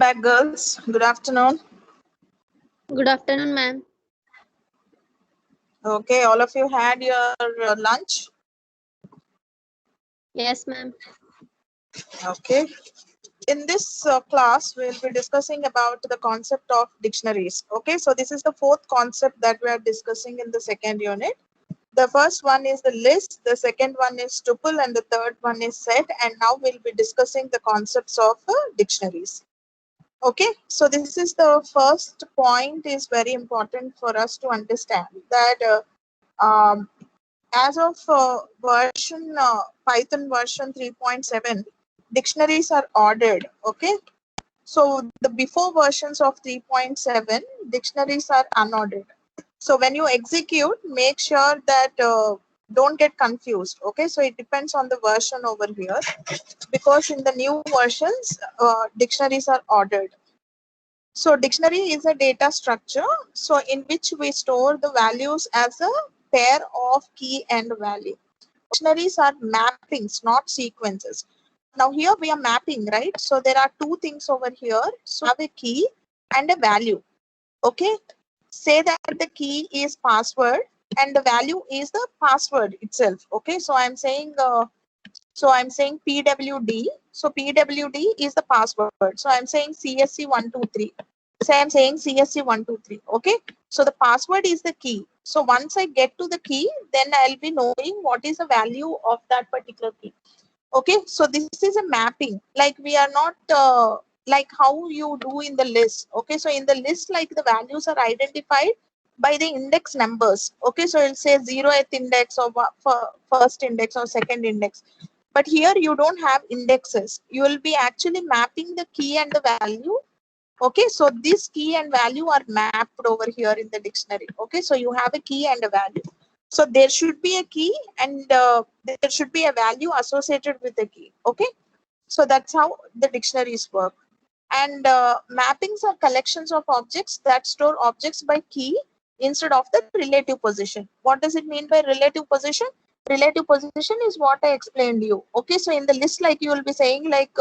Back, girls. Good afternoon. Good afternoon, ma'am. Okay, all of you had your lunch. Yes, ma'am. Okay. In this class, we'll be discussing about the concept of dictionaries. Okay, so this is the fourth concept that we are discussing in the second unit. The first one is the list, the second one is tuple, and the third one is set. And now we'll be discussing the concepts of dictionaries. Okay, so this is the first point is very important for us to understand that as of Python version 3.7, dictionaries are ordered. Okay, so the before versions of 3.7, dictionaries are unordered. So when you execute, make sure that don't get confused. Okay, so it depends on the version over here, because in the new versions, dictionaries are ordered. So dictionary is a data structure, so in which we store the values as a pair of key and value. Dictionaries are mappings, not sequences. Now here we are mapping, right? So there are two things over here. So have a key and a value. Okay. Say that the key is password and the value is the password itself. Okay. So I'm saying PWD. So PWD is the password. So I'm saying CSC123. So I'm saying CSC123. Okay. So the password is the key. So once I get to the key, then I'll be knowing what is the value of that particular key. Okay. So this is a mapping. Like we are not like how you do in the list. Okay. So in the list, like the values are identified by the index numbers. Okay. So it'll say 0th index or first index or second index. But here you don't have indexes. You will be actually mapping the key and the value. Okay, so this key and value are mapped over here in the dictionary. Okay, so you have a key and a value. So there should be a key and there should be a value associated with the key. Okay, so that's how the dictionaries work. And mappings are collections of objects that store objects by key instead of the relative position. What does it mean by relative position? Relative position is what I explained you. Okay, so in the list, like you will be saying like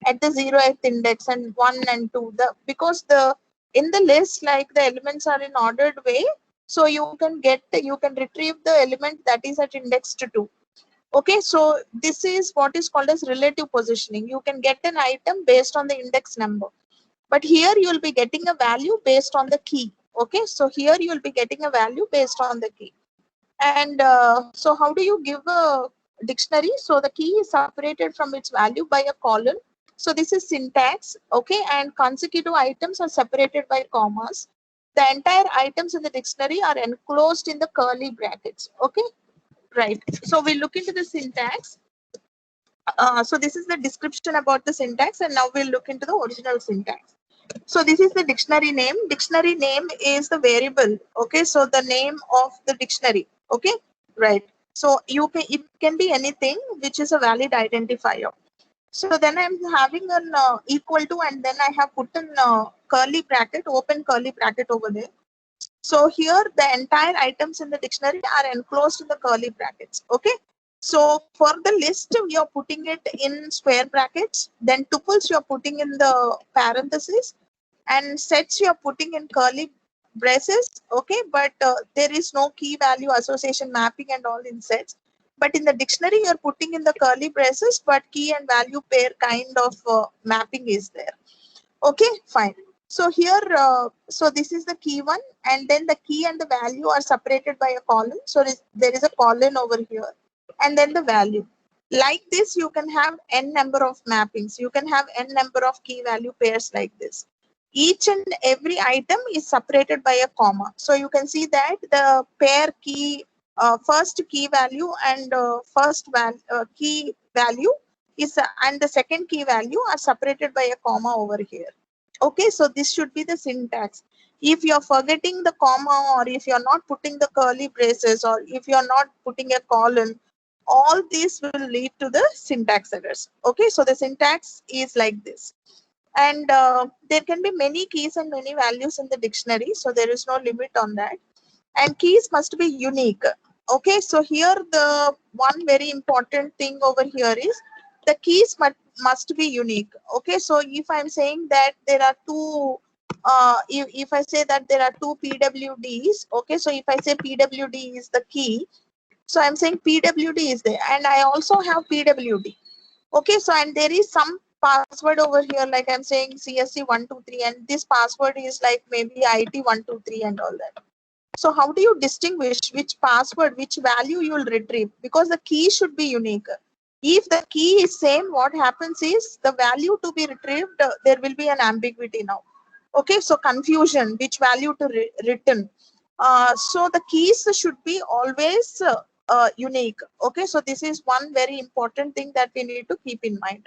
at the 0th index and 1 and 2, the because the in the list, like the elements are in ordered way, so you can retrieve the element that is at index to 2. Okay, so this is what is called as relative positioning. You can get an item based on the index number, but here you will be getting a value based on the key. Okay, so here you will be getting a value based on the key. And so how do you give a dictionary? So the key is separated from its value by a colon. So this is syntax. Okay, and consecutive items are separated by commas. The entire items in the dictionary are enclosed in the curly brackets. Okay, right. So we look into the syntax. So this is the description about the syntax, and now we'll look into the original syntax. So this is the dictionary name. Dictionary name is the variable. Okay, so the name of the dictionary. Okay, right. So it can be anything which is a valid identifier. So then I'm having an equal to, and then I have put an curly bracket, open curly bracket over there. So here the entire items in the dictionary are enclosed in the curly brackets. Okay. So for the list, you're putting it in square brackets. Then tuples you're putting in the parentheses, and sets you're putting in curly braces. Okay, but there is no key value association mapping and all in sets. But in the dictionary, you're putting in the curly braces, but key and value pair kind of mapping is there. Okay, fine. So here, so this is the key one, and then the key and the value are separated by a colon. So there is a colon over here, and then the value. Like this, you can have n number of mappings. You can have n number of key value pairs like this. Each and every item is separated by a comma. So you can see that the pair key, first key value and key value is and the second key value are separated by a comma over here. Okay, so this should be the syntax. If you're forgetting the comma, or if you're not putting the curly braces, or if you're not putting a colon, all these will lead to the syntax errors. Okay, so the syntax is like this. And there can be many keys and many values in the dictionary, so there is no limit on that. And keys must be unique. Okay, so here the one very important thing over here is the keys must be unique. Okay, so if I'm saying that there are two, if I say that there are two PWDs, okay, so if I say PWD is the key, so I'm saying PWD is there, and I also have PWD. Okay, so and there is some password over here, like I'm saying CSC123, and this password is like maybe IT123 and all that. So how do you distinguish which password, which value you will retrieve? Because the key should be unique. If the key is same, what happens is the value to be retrieved, there will be an ambiguity now. Okay, so confusion, which value to return. So the keys should be always unique. Okay, so this is one very important thing that we need to keep in mind.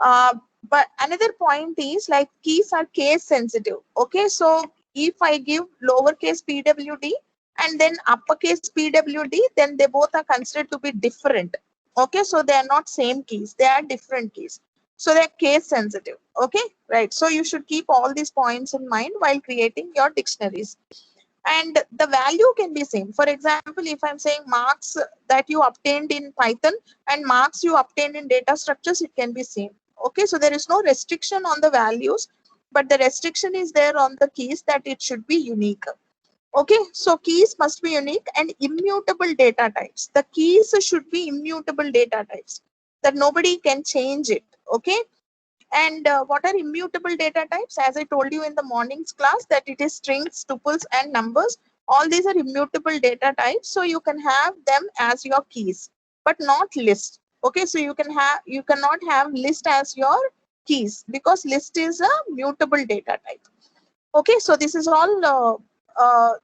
But another point is like keys are case sensitive. Okay, so if I give lowercase pwd and then uppercase pwd, then they both are considered to be different. Okay, so they are not same keys, they are different keys. So they're case sensitive. Okay, right. So you should keep all these points in mind while creating your dictionaries. And the value can be same. For example, if I'm saying marks that you obtained in Python and marks you obtained in data structures, it can be same. Okay, so there is no restriction on the values, but the restriction is there on the keys that it should be unique. Okay, so keys must be unique and immutable data types. The keys should be immutable data types that nobody can change it. Okay, and what are immutable data types? As I told you in the morning's class, that it is strings, tuples, and numbers. All these are immutable data types, so you can have them as your keys, but not list. Okay, so you cannot have list as your keys because list is a mutable data type. Okay, so this is all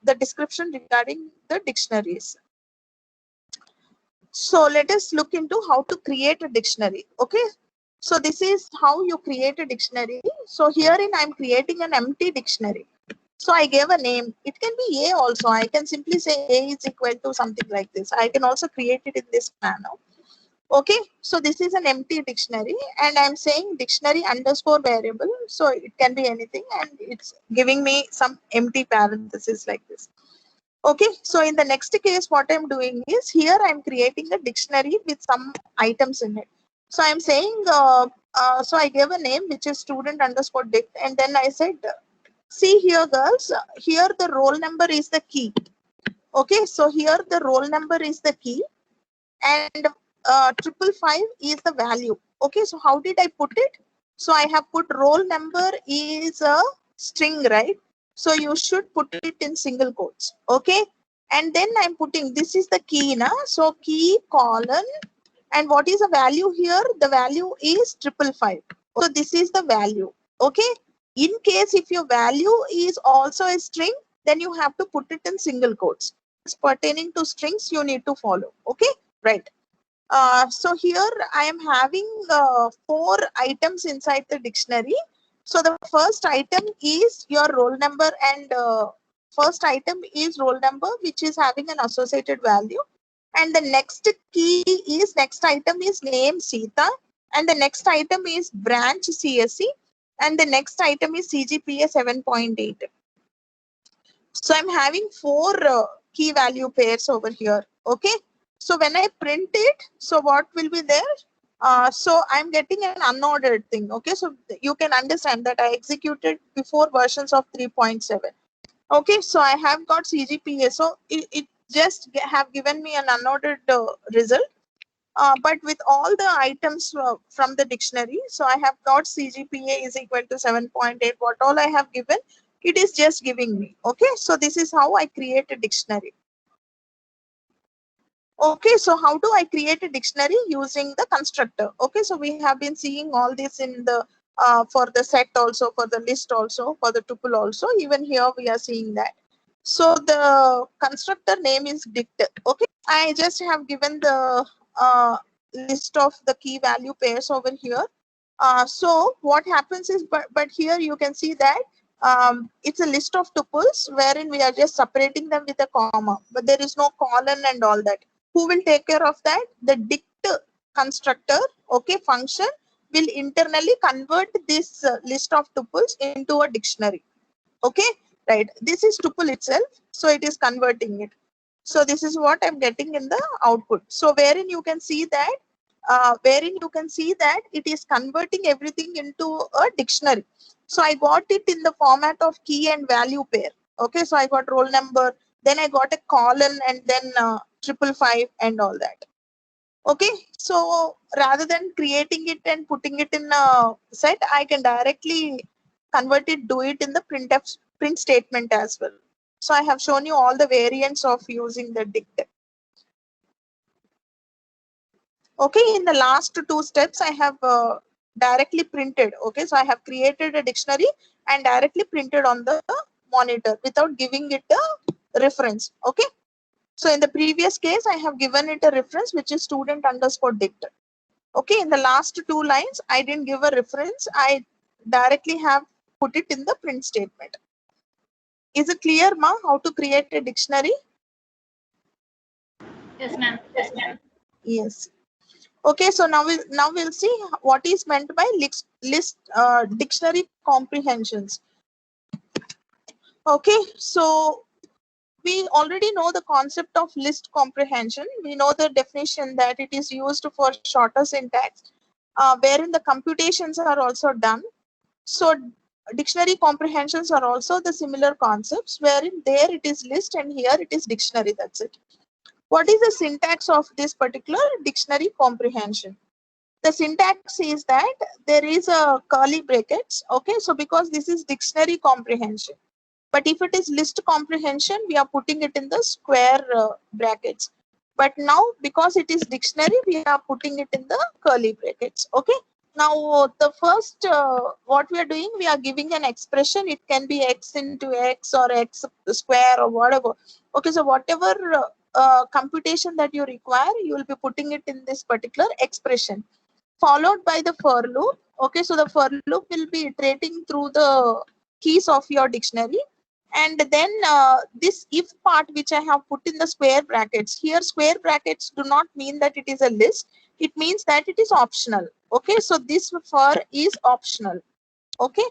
the description regarding the dictionaries. So let us look into how to create a dictionary. Okay, so this is how you create a dictionary. So herein I'm creating an empty dictionary. So I gave a name. It can be A also. I can simply say A is equal to something like this. I can also create it in this manner. Okay, so this is an empty dictionary and I'm saying dictionary underscore variable. So it can be anything and it's giving me some empty parenthesis like this. Okay, so in the next case, what I'm doing is here I'm creating a dictionary with some items in it. So I'm saying, so I gave a name which is student underscore dict, and then I said, see here girls, here the roll number is the key. Okay, so here the roll number is the key and 555 is the value. Okay, so how did I put it? So I have put roll number is a string, right? So you should put it in single quotes. Okay, and then I'm putting this is the key now. So key colon, and what is the value here? The value is 555. So this is the value. Okay, in case if your value is also a string, then you have to put it in single quotes. It's pertaining to strings you need to follow. Okay, right. So here I am having 4 items inside the dictionary. So the first item is your roll number, and first item is roll number, which is having an associated value. And the next next item is name Sita, and the next item is branch CSC, and the next item is CGPA 7.8. So I'm having 4 key value pairs over here. Okay. So when I print it, so what will be there? So I'm getting an unordered thing. Okay. So you can understand that I executed before versions of 3.7. Okay. So I have got CGPA. So it just have given me an unordered result. But with all the items from the dictionary, so I have got CGPA is equal to 7.8. What all I have given, it is just giving me. Okay, so this is how I create a dictionary. Okay, so how do I create a dictionary? Using the constructor. Okay, so we have been seeing all this in the for the set also, for the list also, for the tuple also. Even here we are seeing that. So the constructor name is dict. Okay, I just have given the list of the key value pairs over here. So what happens is, but here you can see that it's a list of tuples wherein we are just separating them with a comma, but there is no colon and all that. Who will take care of that? The dict constructor, okay, function will internally convert this list of tuples into a dictionary. Okay, right. This is tuple itself, so it is converting it. So this is what I'm getting in the output. So wherein you can see that wherein you can see that it is converting everything into a dictionary. So I got it in the format of key and value pair. Okay, so I got roll number, then I got a colon and then 555 and all that. Okay, so rather than creating it and putting it in a set, I can directly convert it, do it in the print statement as well. So I have shown you all the variants of using the dict. Okay, in the last two steps, I have directly printed. Okay, so I have created a dictionary and directly printed on the monitor without giving it a reference. Okay, so in the previous case, I have given it a reference, which is student underscore dict. Okay, in the last two lines, I didn't give a reference. I directly have put it in the print statement. Is it clear, ma, how to create a dictionary? Yes, ma'am. Yes. Okay, so now we'll see what is meant by list dictionary comprehensions. Okay, so we already know the concept of list comprehension. We know the definition that it is used for shorter syntax, wherein the computations are also done. So dictionary comprehensions are also the similar concepts, wherein there it is list and here it is dictionary. That's it. What is the syntax of this particular dictionary comprehension? The syntax is that there is a curly brackets. Okay, so because this is dictionary comprehension, but if it is list comprehension, we are putting it in the square brackets. But now because it is dictionary, we are putting it in the curly brackets. Okay, now the first what we are doing, we are giving an expression. It can be x into x or x square or whatever. Okay, so whatever computation that you require, you will be putting it in this particular expression, followed by the for loop. Okay, so the for loop will be iterating through the keys of your dictionary. And then this if part, which I have put in the square brackets. Here square brackets do not mean that it is a list. It means that it is optional. Okay, so this for is optional. Okay,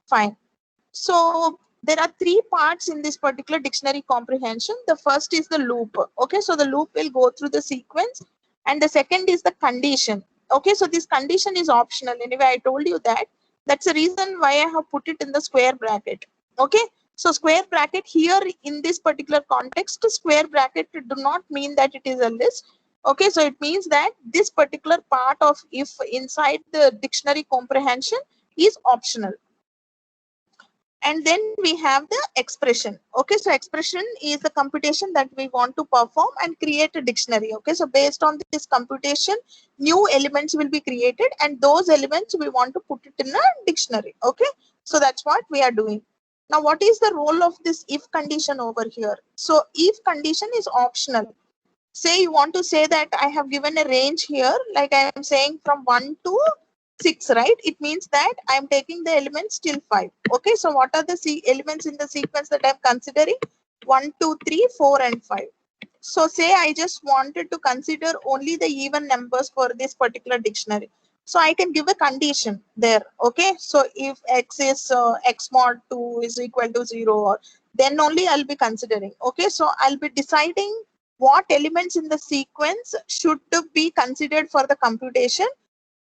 fine. So there are three parts in this particular dictionary comprehension. The first is the loop. Okay, so the loop will go through the sequence. And the second is the condition. Okay, so this condition is optional. Anyway, I told you that. That's the reason why I have put it in the square bracket. Okay, so square bracket here in this particular context, square bracket do not mean that it is a list. Okay, so it means that this particular part of if inside the dictionary comprehension is optional. And then we have the expression. Okay, so expression is the computation that we want to perform and create a dictionary. Okay, so based on this computation, new elements will be created and those elements we want to put it in a dictionary. Okay, so that's what we are doing. Now, what is the role of this if condition over here? So if condition is optional. Say you want to say that I have given a range here, like I am saying from 1 to 6, right? It means that I am taking the elements till 5. Okay, so what are the elements in the sequence that I am considering? 1, 2, 3, 4, and 5. So say I just wanted to consider only the even numbers for this particular dictionary. So I can give a condition there. Okay, so if x is x mod 2 is equal to 0, or then only I'll be considering. Okay, so I'll be deciding what elements in the sequence should be considered for the computation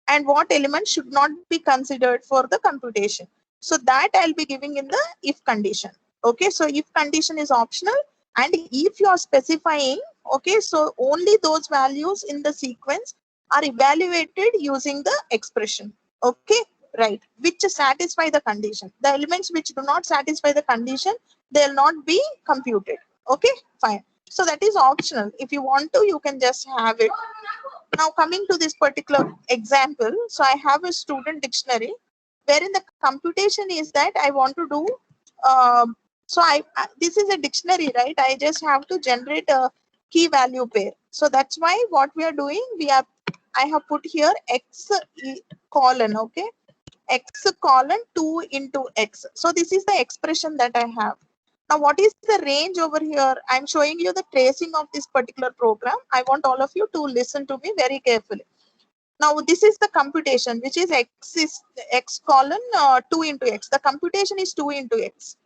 and what elements should not be considered for the computation. So that I'll be giving in the if condition. Okay, so if condition is optional, and if you are specifying, okay, so only those values in the sequence are evaluated using the expression. Okay, right, which satisfy the condition. The elements which do not satisfy the condition, they'll not be computed. Okay, fine. So that is optional. If you want to, you can just have it. Now coming to this particular example, so I have a student dictionary wherein the computation is that I want to do, so this is a dictionary, right? I just have to generate a key value pair. So that's why what we are doing, I have put here x colon, okay, x colon 2 into x. So this is the expression that I have. Now, what is the range over here? I'm showing you the tracing of this particular program. I want all of you to listen to me very carefully. Now, this is the computation, which is x colon 2 into x. The computation is 2 into x.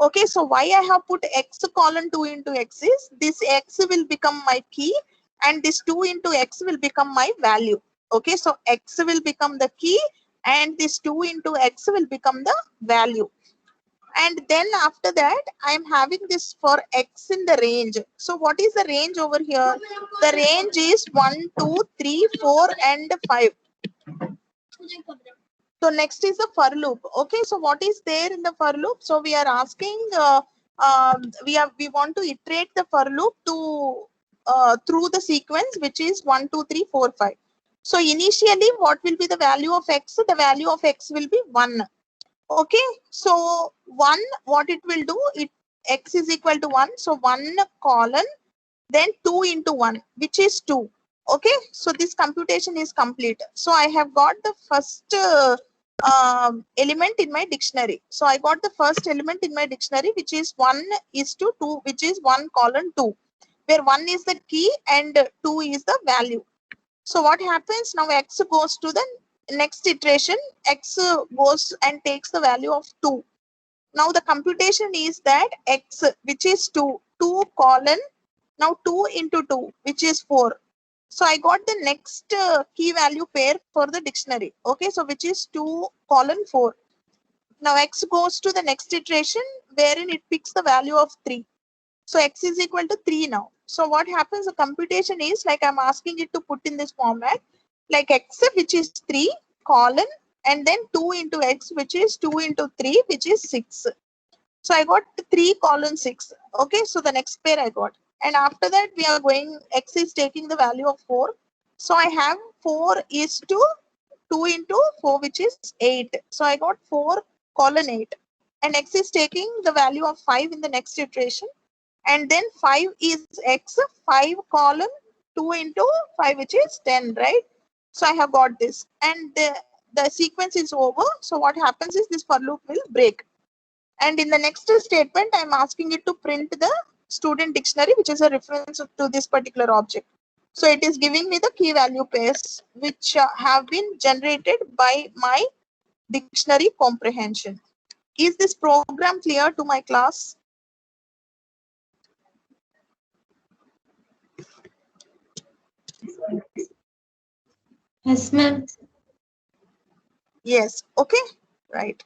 Okay, so why I have put x colon 2 into x is this x will become my key and this 2 into x will become my value. Okay, so X will become the key and this 2 into X will become the value. And then after that, I am having this for X in the range. So what is the range over here? The range is 1, 2, 3, 4, and 5. So next is the for loop. Okay, so what is there in the for loop? So we are asking, we want to iterate the for loop to through the sequence, which is 1, 2, 3, 4, 5. So initially, what will be the value of X? The value of X will be 1. Okay, so 1, what it will do, X is equal to 1. So 1 colon, then 2 into 1, which is 2. Okay, so this computation is complete. So I have got the first element in my dictionary. So I got the first element in my dictionary, which is 1 is to 2, which is 1 colon 2, where 1 is the key and 2 is the value. So what happens now? X goes to the next iteration. X goes and takes the value of 2. Now the computation is that X, which is 2 colon, now 2 into 2, which is 4. So I got the next key value pair for the dictionary. Okay, so which is 2 colon 4. Now X goes to the next iteration wherein it picks the value of 3. So X is equal to 3 now. So what happens? The computation is like I'm asking it to put in this format, like X, which is 3 colon, and then 2 into X, which is 2 into 3, which is 6. So I got 3 colon 6. Okay, so the next pair I got. And after that, we are going, X is taking the value of 4. So I have 4 is to 2 into 4, which is 8. So I got 4 colon 8. And X is taking the value of 5 in the next iteration. And then 5 is X, 5 colon 2 into 5, which is 10, right? So I have got this. And the sequence is over. So what happens is this for loop will break. And in the next statement, I'm asking it to print the student dictionary, which is a reference to this particular object. So it is giving me the key value pairs, which have been generated by my dictionary comprehension. Is this program clear to my class? Yes, ma'am. Yes. Okay. Right.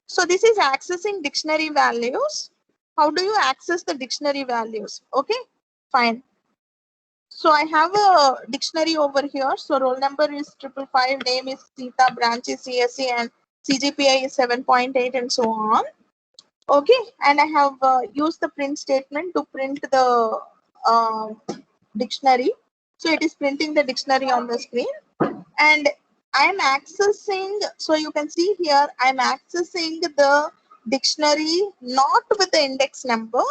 So this is accessing dictionary values. How do you access the dictionary values? Okay. Fine. So I have a dictionary over here. So roll number is 555, name is Sita, branch is CSE, and CGPA is 7.8, and so on. Okay, and I have used the print statement to print the dictionary. So it is printing the dictionary on the screen, and I am accessing. So you can see here, I am accessing the dictionary not with the index number,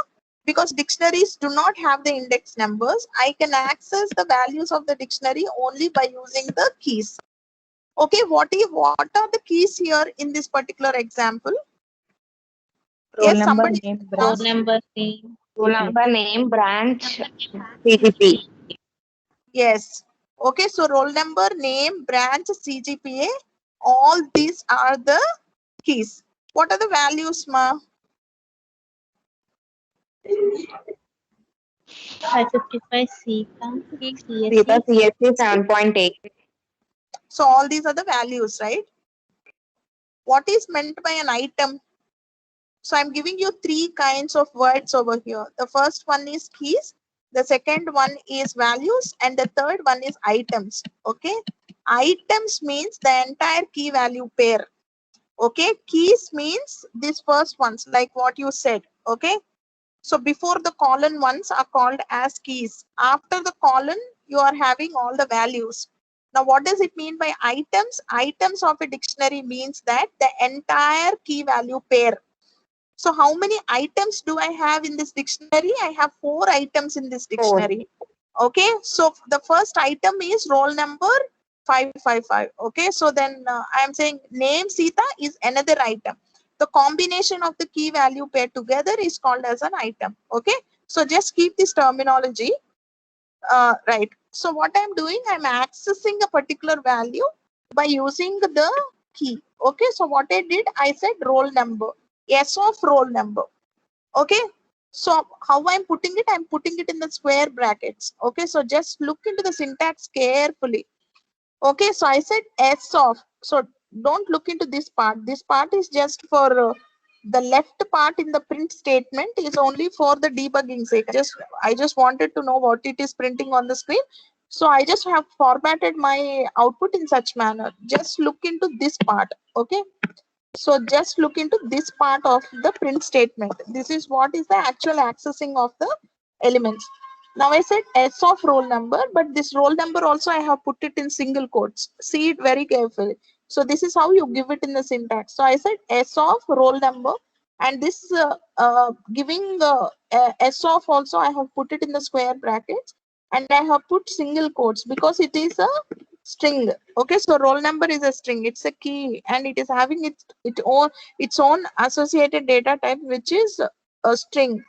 because dictionaries do not have the index numbers. I can access the values of the dictionary only by using the keys. Okay, what are the keys here in this particular example? Roll Yes, number, somebody. name, Roll branch. number, name. Roll Number, name, branch, CGP. Yes. Okay, so roll number, name, branch, CGPA, all these are the keys. What are the values, ma? 555 Sita, Sita, CSE. CSC 7.8. So all these are the values, right? What is meant by an item? So I'm giving you 3 kinds of words over here. The first one is keys, the second one is values, and the third one is items. Okay, items means the entire key value pair. Okay, keys means these first ones, like what you said. Okay, so before the colon ones are called as keys. After the colon, you are having all the values. Now, what does it mean by items? Items of a dictionary means that the entire key value pair. So how many items do I have in this dictionary? I have 4 items in this dictionary. Okay, so the first item is roll number 555. Okay, so then I am saying name Sita is another item. The combination of the key value pair together is called as an item. Okay, so just keep this terminology right. So what I'm doing, I'm accessing a particular value by using the key. Okay, so what I did, I said roll number, S of roll number. Okay, So how I'm putting it? I'm putting it in the square brackets. Okay, so just look into the syntax carefully. Okay, so I said S of. So don't look into this part. This part is just for the left part in the print statement is only for the debugging sake. I just wanted to know what it is printing on the screen. So I just have formatted my output in such manner. Just look into this part. Okay. So just look into this part of the print statement. This is what is the actual accessing of the elements. Now I said S of roll number, but this roll number also I have put it in single quotes. See it very carefully. So this is how you give it in the syntax. So I said S of roll number, and this giving the S of also I have put it in the square brackets, and I have put single quotes because it is a string. Okay, so roll number is a string, it's a key, and it is having its own associated data type, which is a string.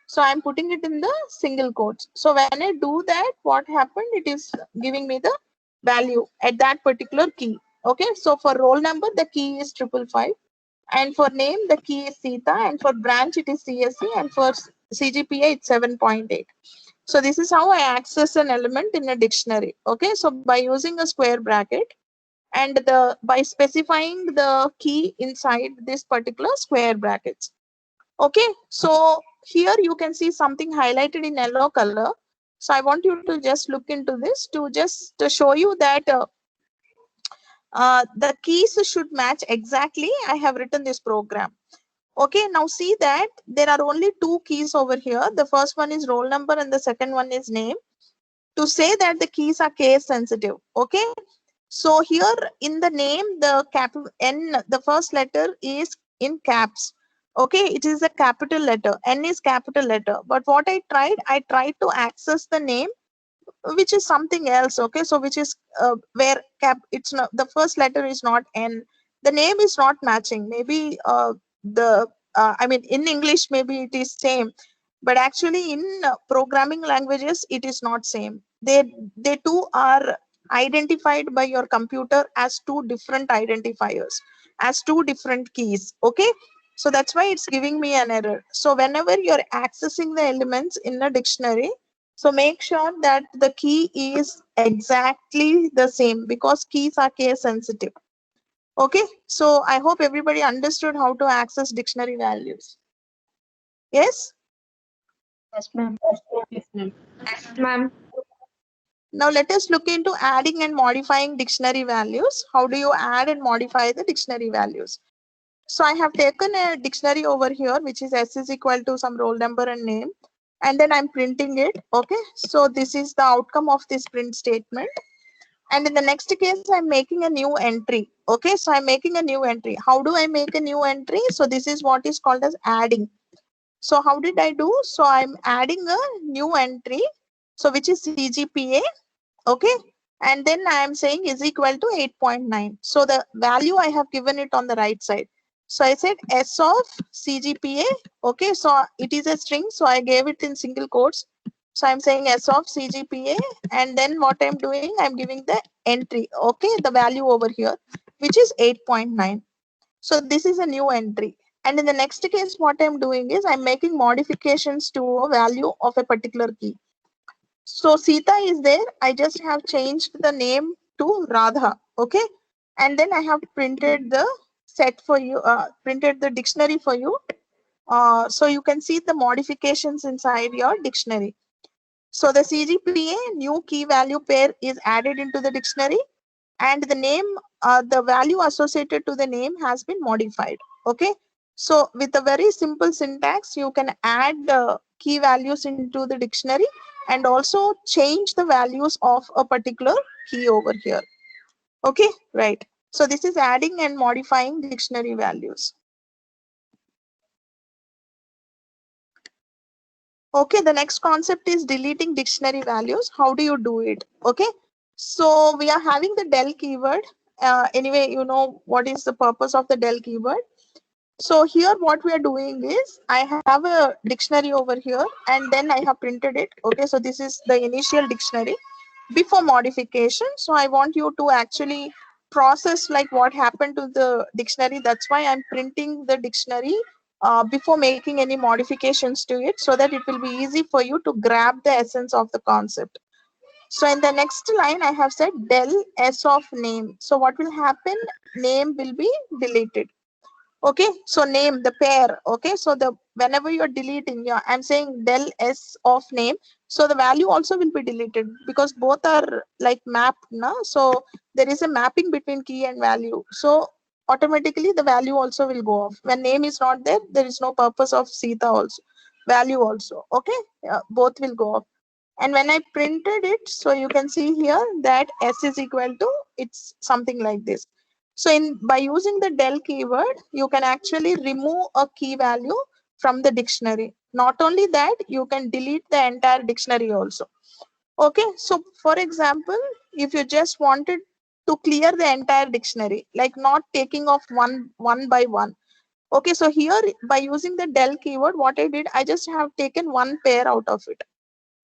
So I'm putting it in the single quotes. So when I do that, what happened? It is giving me the value at that particular key. Okay, so for roll number the key is 555, and for name the key is Sita, and for branch it is CSC, and for CGPA it's 7.8. So this is how I access an element in a dictionary. Okay, so by using a square bracket and by specifying the key inside this particular square brackets. Okay, so here you can see something highlighted in yellow color. So I want you to just look into this to show you that the keys should match exactly. I have written this program. Okay, now see that there are only two keys over here. The first one is roll number and the second one is name. To say that the keys are case sensitive. Okay, so here in the name, the N, the first letter is in caps. Okay, it is a capital letter. N is capital letter. But what I tried to access the name, which is something else. Okay, so which is where it's not, the first letter is not N. The name is not matching. Maybe I mean in English maybe it is same, but actually in programming languages it is not same. They too are identified by your computer as two different identifiers, as two different keys. Okay, so that's why it's giving me an error. So whenever you're accessing the elements in a dictionary, so make sure that the key is exactly the same, because keys are case sensitive. Okay, so I hope everybody understood how to access dictionary values. Yes. Yes, ma'am. Yes, ma'am. Yes, ma'am. Now let us look into adding and modifying dictionary values. How do you add and modify the dictionary values? So I have taken a dictionary over here, which is S is equal to some roll number and name, and then I'm printing it. Okay, so this is the outcome of this print statement. And in the next case, I'm making a new entry. Okay, so I'm making a new entry. How do I make a new entry? So this is what is called as adding. So how did I do? So I'm adding a new entry, so which is CGPA. Okay, and then I am saying is equal to 8.9. So the value I have given it on the right side. So I said S of CGPA. Okay, so it is a string, so I gave it in single quotes. So I'm saying S of CGPA, and then what I'm doing, I'm giving the entry. Okay, the value over here, which is 8.9. So this is a new entry. And in the next case, what I'm doing is I'm making modifications to a value of a particular key. So Sita is there. I just have changed the name to Radha. Okay. And then I have printed the set for you, printed the dictionary for you. So you can see the modifications inside your dictionary. So the CGPA new key value pair is added into the dictionary, and the name, the value associated to the name has been modified. Okay. So with a very simple syntax, you can add key values into the dictionary and also change the values of a particular key over here. Okay, right. So this is adding and modifying dictionary values. Okay, the next concept is deleting dictionary values. How do you do it? Okay, so we are having the del keyword. Anyway, you know what is the purpose of the del keyword. So here what we are doing is I have a dictionary over here, and then I have printed it. Okay, so this is the initial dictionary before modification. So I want you to actually process like what happened to the dictionary. That's why I'm printing the dictionary before making any modifications to it, so that it will be easy for you to grab the essence of the concept. So in the next line, I have said del s of name. So what will happen? Name will be deleted. Okay, so name, the pair. Okay, so the whenever you're deleting, I'm saying del s of name. So the value also will be deleted because both are like mapped, na? So there is a mapping between key and value. So automatically the value also will go off. When name is not there, there is no purpose of Sita also. Value also. Okay, both will go off. And when I printed it, so you can see here that s is equal to, it's something like this. So by using the del keyword, you can actually remove a key value from the dictionary. Not only that, you can delete the entire dictionary also. Okay, so for example, if you just wanted to clear the entire dictionary, like not taking off one by one. Okay, so here by using the del keyword, what I did, I just have taken one pair out of it.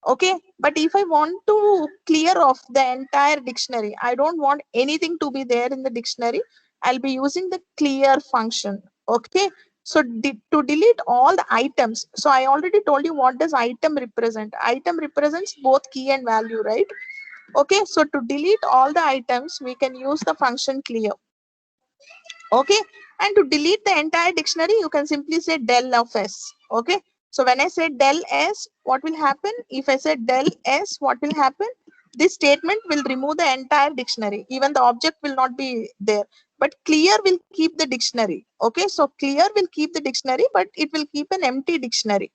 Okay, but if I want to clear off the entire dictionary, I don't want anything to be there in the dictionary, I'll be using the clear function. Okay, so to delete all the items, so I already told you what does item represent. Item represents both key and value, right? Okay, so to delete all the items, we can use the function clear. Okay, and to delete the entire dictionary, you can simply say del of s. Okay, so when I say del s, what will happen? If I say del s, what will happen? This statement will remove the entire dictionary. Even the object will not be there, but clear will keep the dictionary. Okay, so clear will keep the dictionary, but it will keep an empty dictionary.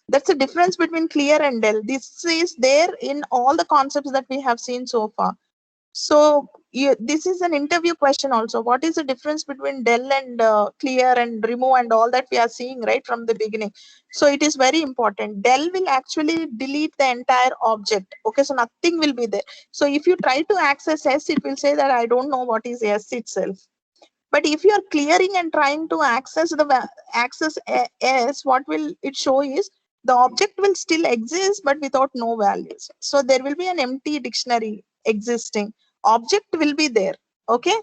That's the difference between clear and del. This is there in all the concepts that we have seen so far. So this is an interview question also. What is the difference between del and clear and remove and all that we are seeing right from the beginning? So it is very important. Del will actually delete the entire object. Okay, so nothing will be there. So if you try to access S, it will say that I don't know what is S itself. But if you are clearing and trying to access S, what will it show is the object will still exist but without no values. So there will be an empty dictionary existing. Object will be there. Okay,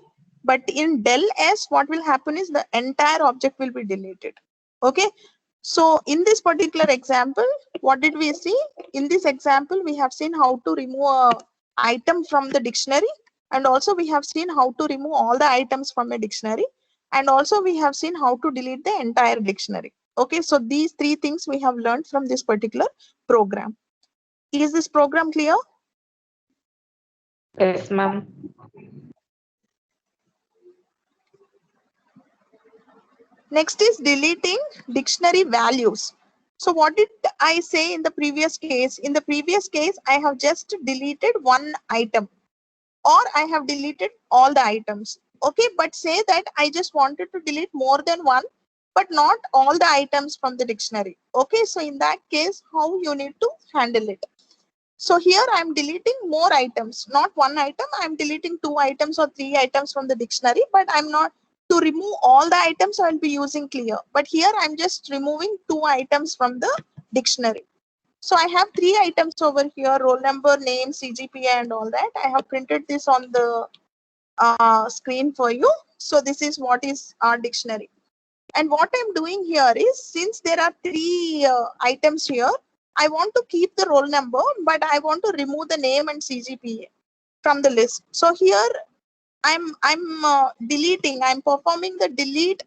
but in del S, what will happen is the entire object will be deleted. Okay, so in this particular example, what did we see? In this example, we have seen how to remove a item from the dictionary, and also we have seen how to remove all the items from a dictionary, and also we have seen how to delete the entire dictionary. Okay, so these three things we have learned from this particular program. Is this program clear? Yes, ma'am. Next is deleting dictionary values. So what did I say in the previous case? In the previous case, I have just deleted one item, or I have deleted all the items. Okay, but say that I just wanted to delete more than one, but not all the items from the dictionary. Okay, so in that case, how you need to handle it? So here I'm deleting more items, not one item. I'm deleting 2 items or 3 items from the dictionary, but I'm not, to remove all the items, I'll be using clear. But here I'm just removing 2 items from the dictionary. So I have 3 items over here: roll number, name, CGPA, and all that. I have printed this on the screen for you. So this is what is our dictionary. And what I'm doing here is, since there are 3 items here, I want to keep the roll number, but I want to remove the name and CGPA from the list. So here I'm deleting, I'm performing the delete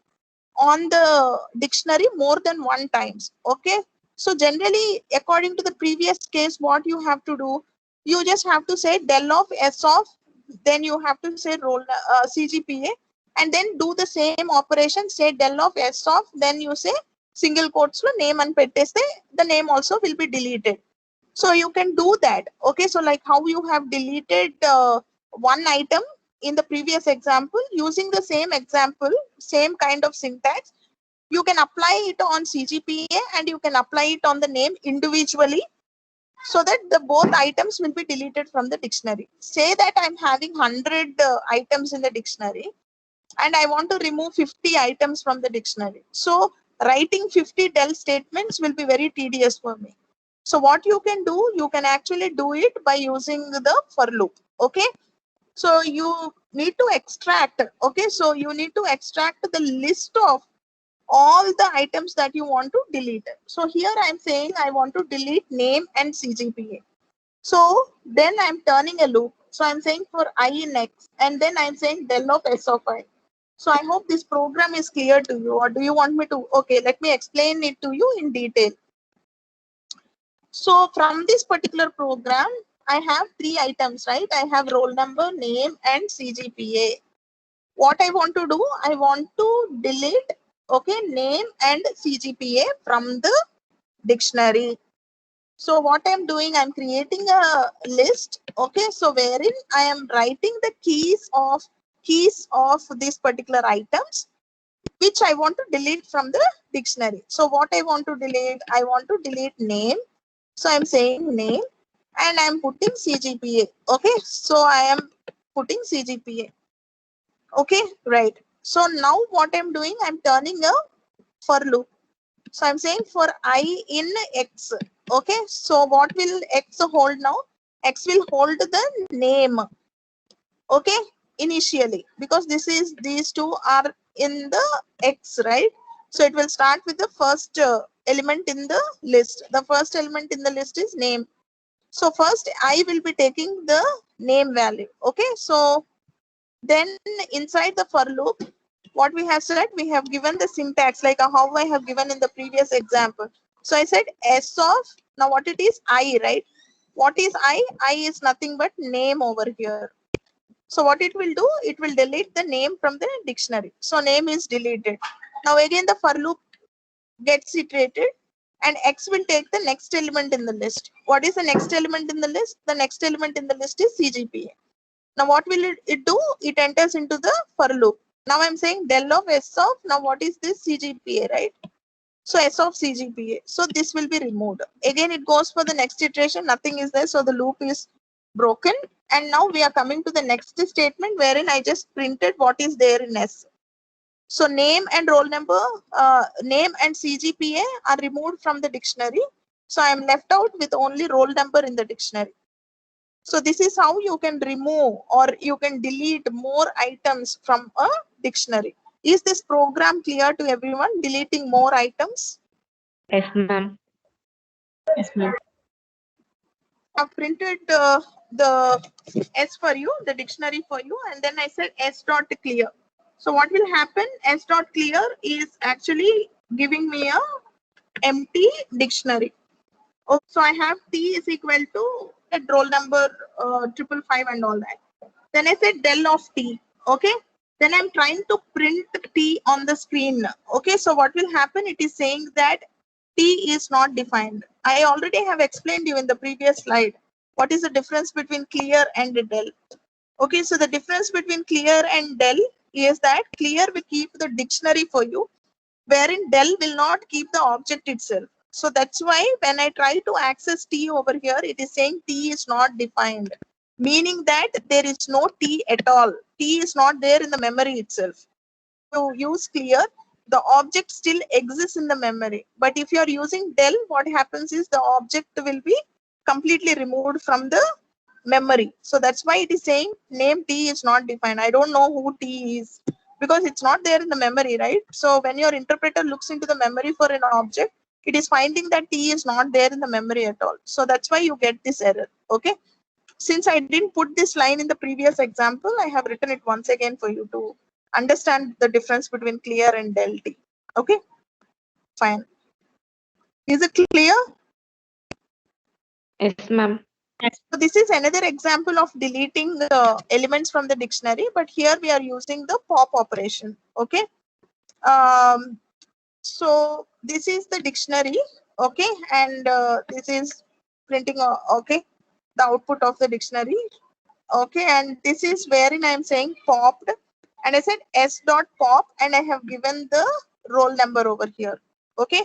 on the dictionary more than one times. Okay, so generally, according to the previous case, what you have to do, you just have to say del of s of, then you have to say roll CGPA, and then do the same operation, say del of s of, then you say single quotes lo name and పెట్టేస్తే the name also will be deleted. So you can do that. Okay, so like how you have deleted one item in the previous example, using the same example, same kind of syntax, you can apply it on CGPA and you can apply it on the name individually, so that the both items will be deleted from the dictionary. Say that I'm having 100 items in the dictionary and I want to remove 50 items from the dictionary. So writing 50 del statements will be very tedious for me. So what you can do, you can actually do it by using the for loop. Okay, so you need to extract. Okay, so you need to extract the list of all the items that you want to delete. So here I'm saying I want to delete name and CGPA. So then I'm turning a loop. So I'm saying for I in X, and then I'm saying del of S of I. So I hope this program is clear to you, or do you want me to? Okay, let me explain it to you in detail. So from this particular program, I have three items, right? I have roll number, name, and CGPA. What I want to do, I want to delete, okay, name and CGPA from the dictionary. So what I'm doing, I'm creating a list, okay, so wherein I am writing the keys of these particular items, which I want to delete from the dictionary. So what I want to delete, I want to delete name. So I'm saying name and I'm putting CGPA. Okay, so I am putting CGPA. Okay, right. So now what I'm doing, I'm turning a for loop. So I'm saying for I in X. Okay, so what will X hold now? X will hold the name. Okay, initially, because these two are in the X, right? So it will start with the first element in the list. The first element in the list is name. So first I will be taking the name value. Okay, so then inside the for loop, what we have said, we have given the syntax like how I have given in the previous example. So I said S of, now what it is, I, right? What is I? I is nothing but name over here. So what it will do, it will delete the name from the dictionary. So name is deleted. Now again the for loop gets iterated and X will take the next element in the list. What is the next element in the list? The next element in the list is CGPA. Now what will it do? It enters into the for loop. Now I'm saying del of S of, now what is this? CGPA, right? So S of CGPA. So this will be removed. Again it goes for the next iteration, nothing is there, so the loop is broken. And now we are coming to the next statement wherein I just printed what is there in S. So name and roll number, name and CGPA are removed from the dictionary. So I am left out with only roll number in the dictionary. So this is how you can remove or you can delete more items from a dictionary. Is this program clear to everyone? Deleting more items? Yes, ma'am. Yes, ma'am. I've printed the S for you, the dictionary for you, and then I said S dot clear. So what will happen? S dot clear is actually giving me a empty dictionary. Oh, so I have T is equal to the roll number 555 and all that. Then I said del of T. Okay. Then I'm trying to print T on the screen. Okay. So what will happen? It is saying that T is not defined. I already have explained you in the previous slide. What is the difference between clear and del? Okay. So the difference between clear and del is that clear will keep the dictionary for you, wherein del will not keep the object itself. So that's why when I try to access T over here, it is saying T is not defined, meaning that there is no T at all. T is not there in the memory itself. To use clear, the object still exists in the memory. But if you are using del, what happens is the object will be completely removed from the memory. So that's why it is saying name T is not defined. I don't know who T is because it's not there in the memory, right? So when your interpreter looks into the memory for an object, it is finding that T is not there in the memory at all. So that's why you get this error. Okay. Since I didn't put this line in the previous example, I have written it once again for you to understand the difference between clear and del T. Okay. Fine. Is it clear? Yes, ma'am. So this is another example of deleting the elements from the dictionary, but here we are using the pop operation. Okay. So this is the dictionary. Okay, and this is printing. Okay, the output of the dictionary. Okay, and this is wherein I am saying popped, and I said s dot pop, and I have given the roll number over here. Okay.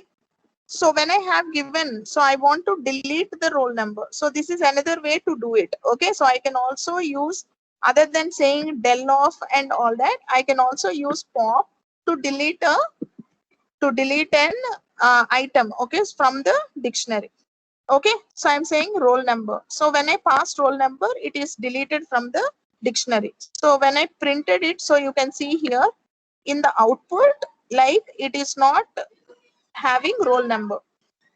So when I have given, so I want to delete the roll number. So this is another way to do it. Okay. So I can also use, other than saying del of and all that, I can also use pop to delete an item. Okay. From the dictionary. Okay. So I'm saying roll number. So when I pass roll number, it is deleted from the dictionary. So when I printed it, so you can see here in the output, like it is not having roll number.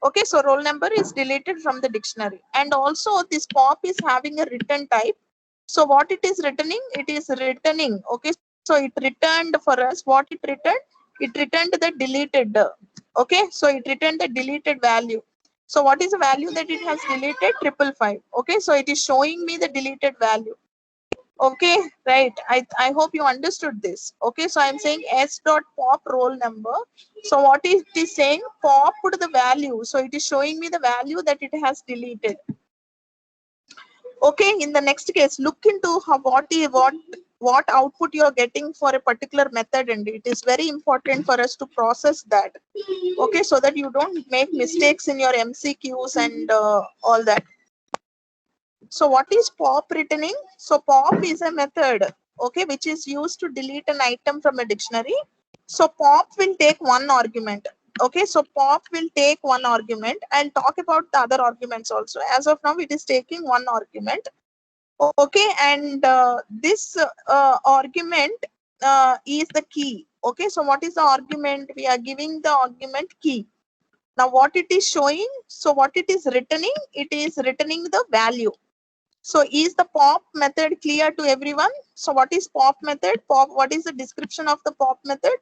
Okay, so roll number is deleted from the dictionary, and also this pop is having a return type. So what it is returning? It is returning. Okay, so it returned for us. What it returned? It returned the deleted. Okay, so it returned the deleted value. So what is the value that it has deleted? 555. Okay, so it is showing me the deleted value. Okay, right. I hope you understood this. Okay, so I'm saying s dot pop roll number. So what it is saying? Pop to the value. So it is showing me the value that it has deleted. Okay, in the next case, look into how what output you are getting for a particular method, and it is very important for us to process that. Okay, so that you don't make mistakes in your MCQs and all that. So what is pop returning? So pop is a method, okay, which is used to delete an item from a dictionary. So pop will take one argument. Okay, so pop will take one argument. I'll talk about the other arguments also. As of now, it is taking one argument. Okay, and this argument is the key. Okay, so what is the argument? We are giving the argument key. Now what it is showing? So what it is returning? It is returning the value. So is the pop method clear to everyone? So what is pop method? Pop, what is the description of the pop method?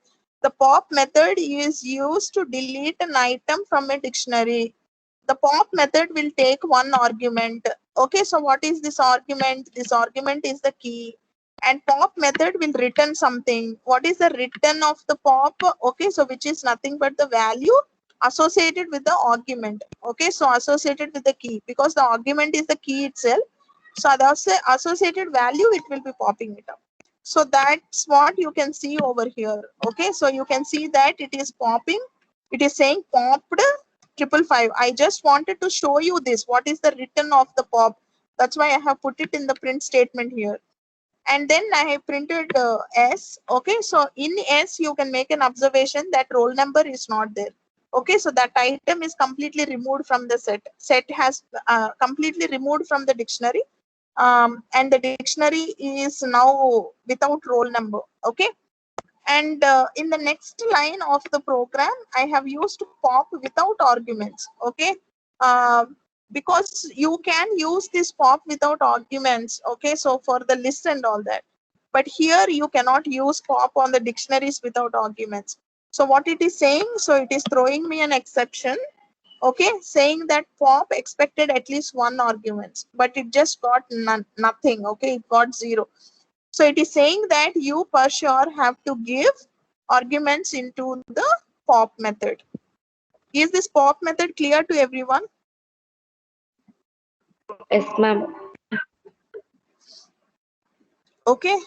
The pop method is used to delete an item from a dictionary. The pop method will take one argument. Okay, so what is this argument? This argument is the key. And pop method will return something. What is the return of the pop? Okay, so which is nothing but the value associated with the argument. Okay, so associated with the key, because the argument is the key itself. So the associated value, it will be popping it up. So that's what you can see over here. Okay, so you can see that it is popping. It is saying popped 555. I just wanted to show you this. What is the return of the pop? That's why I have put it in the print statement here. And then I have printed S. Okay, so in S, you can make an observation that roll number is not there. Okay, so that item is completely removed from the set. Set has completely removed from the dictionary. And the dictionary is now without roll number. Okay, and in the next line of the program, I have used pop without arguments. Okay, because you can use this pop without arguments. Okay, so for the list and all that, but here you cannot use pop on the dictionaries without arguments. So what it is saying? So it is throwing me an exception. Okay, saying that pop expected at least one argument, but it just got nothing. Okay, it got 0. So it is saying that you for sure have to give arguments into the pop method. Is this pop method clear to everyone? Yes, ma'am. Okay.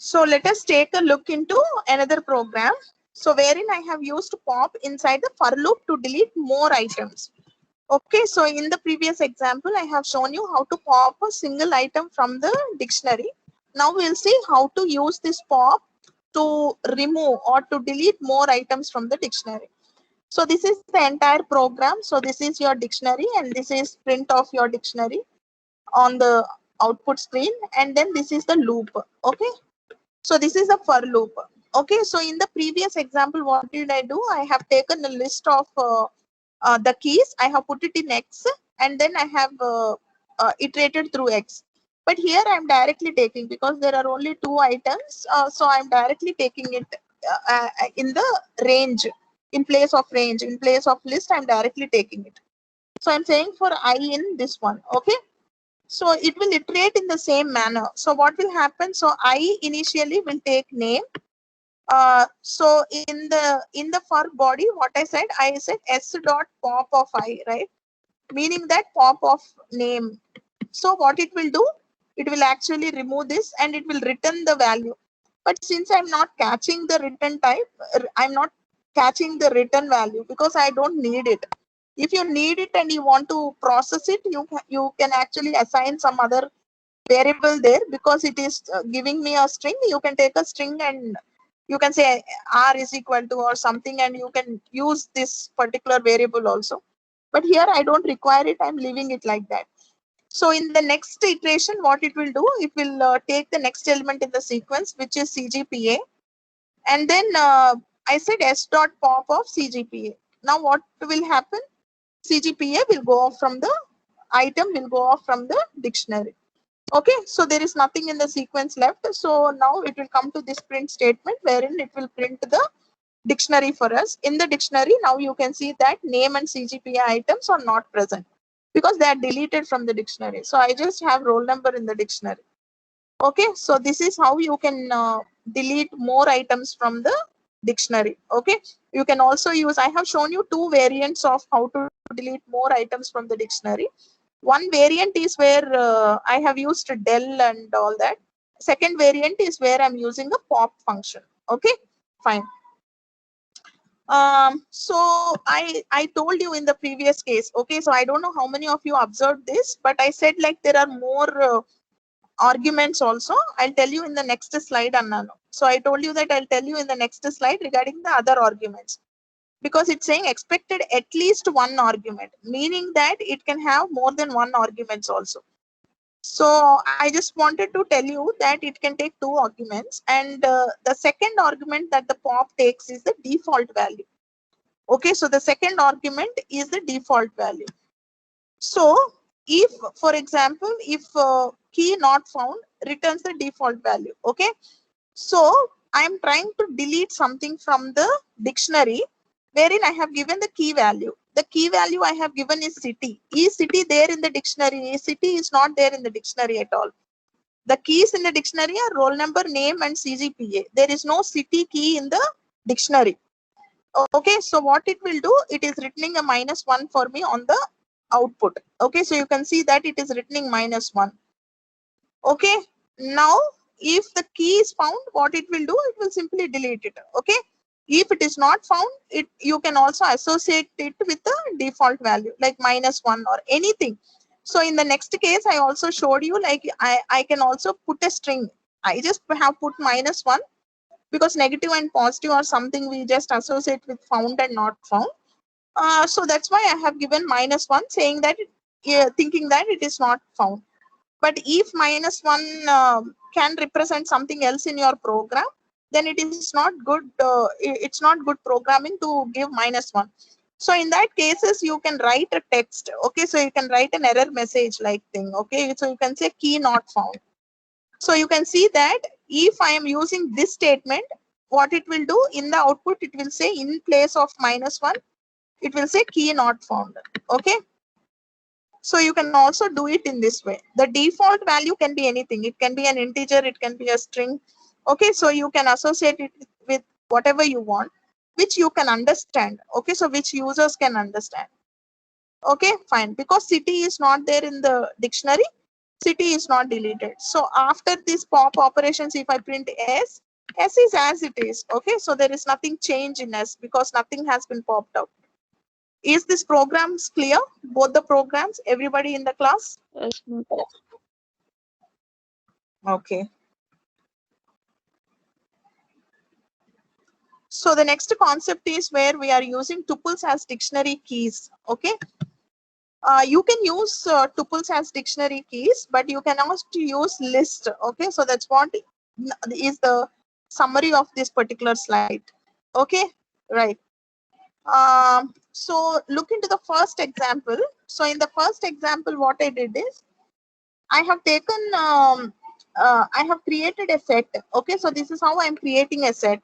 So let us take a look into another program. So wherein I have used pop inside the for loop to delete more items. Okay, so in the previous example, I have shown you how to pop a single item from the dictionary. Now we'll see how to use this pop to remove or to delete more items from the dictionary. So this is the entire program. So this is your dictionary, and this is print of your dictionary on the output screen. And then this is the loop. Okay, so this is a for loop. Okay, so in the previous example, what did I do? I have taken a list of the keys. I have put it in X, and then I have iterated through X. But here I'm directly taking, because there are only 2 items. So I'm directly taking it in the range, in place of range, in place of list, I'm directly taking it. So I'm saying for I in this one. Okay. So it will iterate in the same manner. So what will happen? So I initially will take name. So in the for body, what I said s dot pop of I, right? Meaning that pop of name. So what it will do? It will actually remove this and it will return the value. But since I'm not catching the return type, I'm not catching the return value because I don't need it. If you need it and you want to process it, you can actually assign some other variable there, because it is giving me a string. You can take a string and you can say r is equal to or something, and you can use this particular variable also. But here I don't require it. I'm leaving it like that. So in the next iteration, what it will do, it will take the next element in the sequence, which is CGPA. And then I said S dot pop of CGPA. Now what will happen? CGPA will go off from the item, will go off from the dictionary. Okay, so there is nothing in the sequence left. So now it will come to this print statement wherein it will print the dictionary for us. In the dictionary, now you can see that name and CGPA items are not present because they are deleted from the dictionary. So I just have roll number in the dictionary. Okay, so this is how you can delete more items from the dictionary. Okay, you can also use, I have shown you two variants of how to delete more items from the dictionary. One variant is where I have used del and all that. Second variant is where I'm using a pop function. Okay, fine. So I told you in the previous case. Okay, so I don't know how many of you observed this, but I said like there are more arguments also. I'll tell you in the next slide, Annano. So I told you that I'll tell you in the next slide regarding the other arguments, because it's saying expected at least one argument, meaning that it can have more than one arguments also. So I just wanted to tell you that it can take two arguments, and the second argument that the pop takes is the default value. Okay, so the second argument is the default value. So if, for example, if key not found returns the default value. Okay, so I'm trying to delete something from the dictionary wherein I have given the key value. The key value I have given is city. Is city there in the dictionary? City is not there in the dictionary at all. The keys in the dictionary are roll number, name, and CGPA. There is no city key in the dictionary. Okay, so what it will do, it is returning a -1 for me on the output. Okay, so you can see that it is returning -1. Okay, now if the key is found, what it will do, it will simply delete it. Okay, if it is not found, you can also associate it with the default value like -1 or anything. So in the next case, I also showed you like I can also put a string. I just have put -1 because negative and positive are something we just associate with found and not found. So that's why I have given -1, saying that thinking that it is not found. But if -1 can represent something else in your program, then it is not good. It's not good programming to give -1. So in that cases, you can write a text. Okay, so you can write an error message like thing. Okay, so you can say key not found. So you can see that if I am using this statement, what it will do in the output, it will say in place of -1, it will say key not found. Okay. So you can also do it in this way. The default value can be anything. It can be an integer, it can be a string. Okay, so you can associate it with whatever you want, which you can understand. Okay, so which users can understand. Okay, fine. Because city is not there in the dictionary, city is not deleted. So after this pop operations, if I print S, S is as it is. Okay, so there is nothing change in S because nothing has been popped out. Is this programs clear? Both the programs, everybody in the class? Yes, ma'am. Okay. So the next concept is where we are using tuples as dictionary keys. Okay. You can use tuples as dictionary keys, but you can also use list. Okay. So that's what is the summary of this particular slide. Okay. Right. So look into the first example. So in the first example, what I did is I have taken, I have created a set. Okay, so this is how I'm creating a set.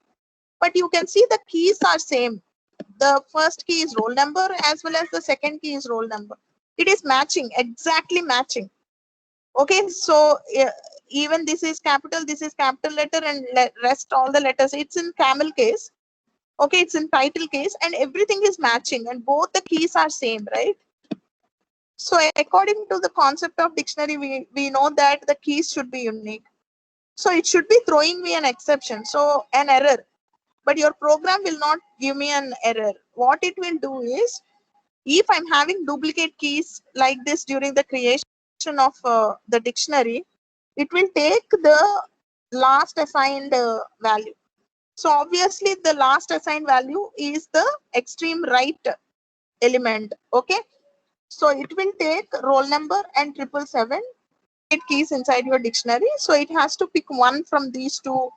But you can see the keys are same. The first key is roll number as well as the second key is roll number. It is matching, exactly matching. Okay, so even this is capital letter, and rest all the letters. It's in camel case. Okay, it's in title case, and everything is matching, and both the keys are same, right? So according to the concept of dictionary, we know that the keys should be unique. So it should be throwing me an exception, so an error. But your program will not give me an error. What it will do is, if I'm having duplicate keys like this during the creation of the dictionary, it will take the last assigned value. So obviously the last assigned value is the extreme right element. Okay. So it will take roll number and 777 keys inside your dictionary. So it has to pick one from these two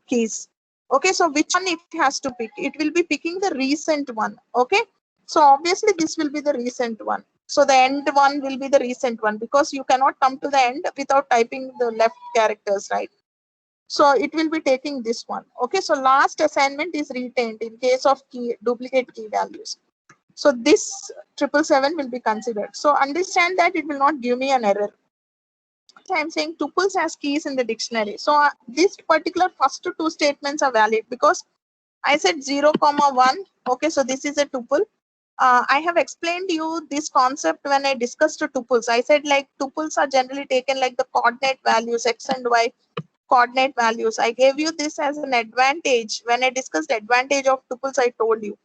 keys. Okay, so which one it has to pick? It will be picking the recent one. Okay, so obviously this will be the recent one. So the end one will be the recent one because you cannot come to the end without typing the left characters, right? So it will be taking this one. Okay, so last assignment is retained in case of duplicate key values. So this 777 will be considered. So understand that it will not give me an error. I'm saying tuples as keys in the dictionary. So this particular first two statements are valid because I said 0, 1. Okay, so this is a tuple. I have explained you this concept when I discussed tuples. I said like tuples are generally taken like the coordinate values, x and y coordinate values. I gave you this as an advantage. When I discussed advantage of tuples, I told you.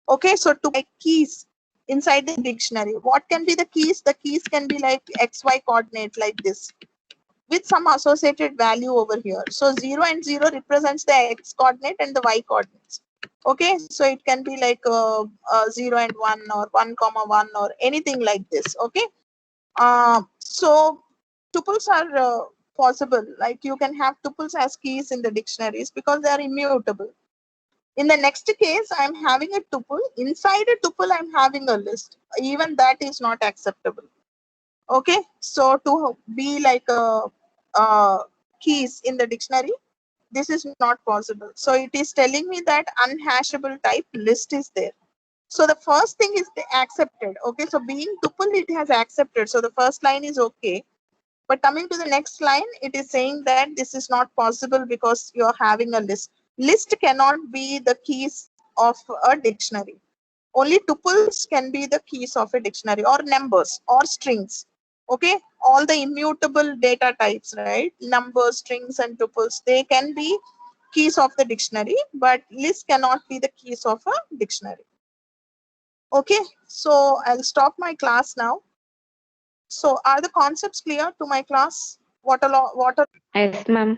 Okay, so to like keys inside the dictionary. What can be the keys? The keys can be like xy coordinate like this with some associated value over here. So 0 and 0 represents the x coordinate and the y coordinates. Okay, so it can be like 0 and 1 or 1, 1 or anything like this. Okay, so tuples are possible. Like you can have tuples as keys in the dictionaries because they are immutable. In the next case, I'm having a tuple. Inside a tuple, I'm having a list. Even that is not acceptable. Okay, so to be like keys in the dictionary, this is not possible. So it is telling me that unhashable type list is there. So the first thing is the accepted. Okay, so being tuple, it has accepted. So the first line is okay. But coming to the next line, it is saying that this is not possible because you're having a list. List cannot be the keys of a dictionary. Only tuples can be the keys of a dictionary or numbers or strings. Okay, all the immutable data types, right? Numbers, strings, and tuples, they can be keys of the dictionary, but list cannot be the keys of a dictionary. Okay, so I'll stop my class now. So are the concepts clear to my class? What are Yes, ma'am.